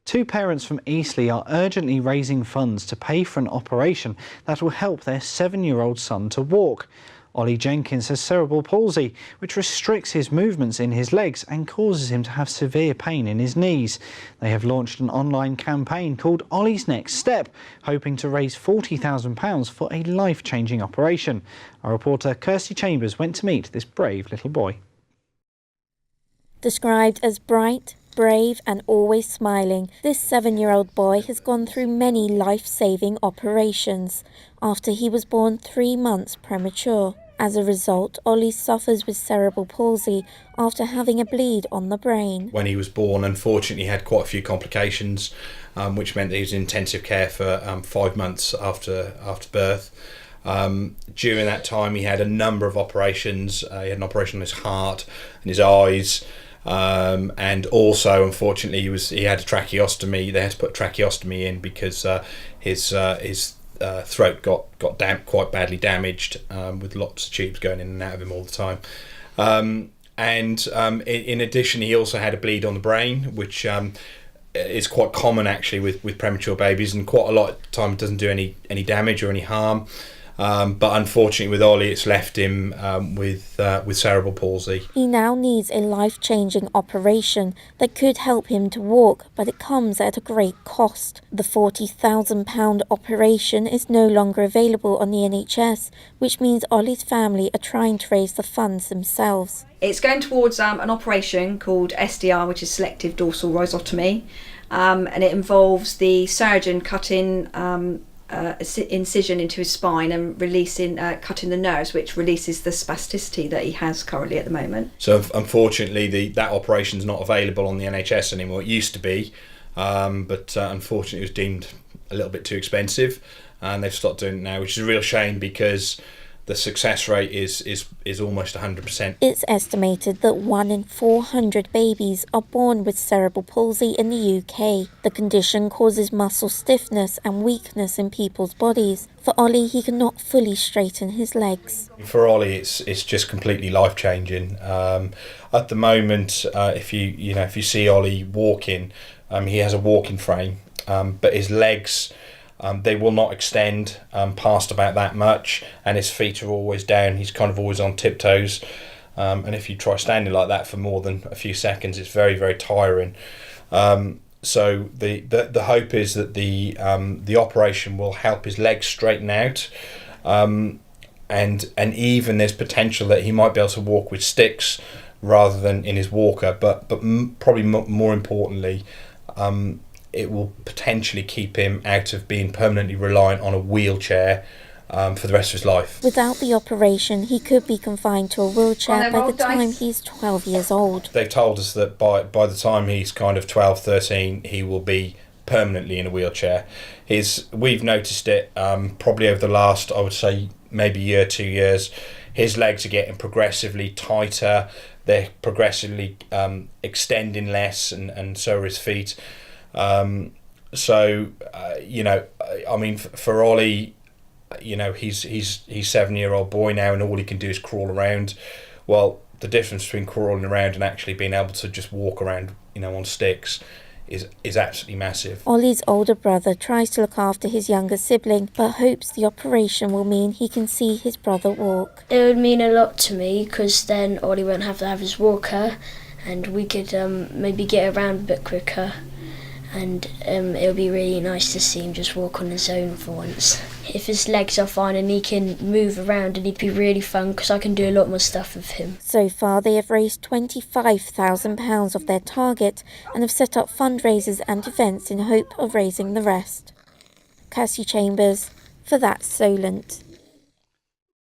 Two parents from Eastleigh are urgently raising funds to pay for an operation that will help their 7-year-old son to walk. Ollie Jenkins has cerebral palsy, which restricts his movements in his legs and causes him to have severe pain in his knees. They have launched an online campaign called Ollie's Next Step, hoping to raise £40,000 for a life-changing operation. Our reporter Kirstie Chambers went to meet this brave little boy. Described as bright, brave and always smiling, this 7-year-old boy has gone through many life-saving operations after he was born 3 months premature. As a result, Ollie suffers with cerebral palsy after having a bleed on the brain. When he was born, unfortunately, he had quite a few complications, which meant that he was in intensive care for 5 months after birth. During that time, he had a number of operations. He had an operation on his heart and his eyes. And also, unfortunately, he had a tracheostomy. They had to put a tracheostomy in because his throat got quite badly damaged, with lots of tubes going in and out of him all the time. In addition, he also had a bleed on the brain, which is quite common actually with premature babies, and quite a lot of time it doesn't do any damage or any harm. But unfortunately with Ollie, it's left him with cerebral palsy. He now needs a life-changing operation that could help him to walk, but it comes at a great cost. The £40,000 operation is no longer available on the NHS, which means Ollie's family are trying to raise the funds themselves. It's going towards an operation called SDR, which is selective dorsal rhizotomy, and it involves the surgeon cutting incision into his spine and cutting the nerves, which releases the spasticity that he has currently at the moment. So unfortunately that operation's not available on the NHS anymore. It used to be, but unfortunately it was deemed a little bit too expensive, and they've stopped doing it now, which is a real shame because the success rate is almost 100%. It's estimated that 1 in 400 babies are born with cerebral palsy in the UK. The condition causes muscle stiffness and weakness in people's bodies. For Ollie, he cannot fully straighten his legs. For Ollie, it's just completely life-changing. At the moment, if you see Ollie walking, he has a walking frame, but his legs, they will not extend past about that much, and his feet are always down. He's kind of always on tiptoes, and if you try standing like that for more than a few seconds, it's very, very tiring. So the hope is that the operation will help his legs straighten out, and even there's potential that he might be able to walk with sticks rather than in his walker. But probably more importantly, it will potentially keep him out of being permanently reliant on a wheelchair for the rest of his life. Without the operation, he could be confined to a wheelchair by the time he's 12 years old. They've told us that by the time he's kind of 12, 13, he will be permanently in a wheelchair. We've noticed it probably over the last, I would say, maybe year, 2 years. His legs are getting progressively tighter. They're progressively extending less, and so are his feet. For Ollie, he's 7-year-old boy now, and all he can do is crawl around. Well, the difference between crawling around and actually being able to just walk around, on sticks is absolutely massive. Ollie's older brother tries to look after his younger sibling, but hopes the operation will mean he can see his brother walk. It would mean a lot to me, because then Ollie won't have to have his walker, and we could maybe get around a bit quicker. And it would be really nice to see him just walk on his own for once. If his legs are fine and he can move around, and it'd be really fun because I can do a lot more stuff with him. So far they have raised £25,000 of their target and have set up fundraisers and events in hope of raising the rest. Kirstie Chambers for That's Solent.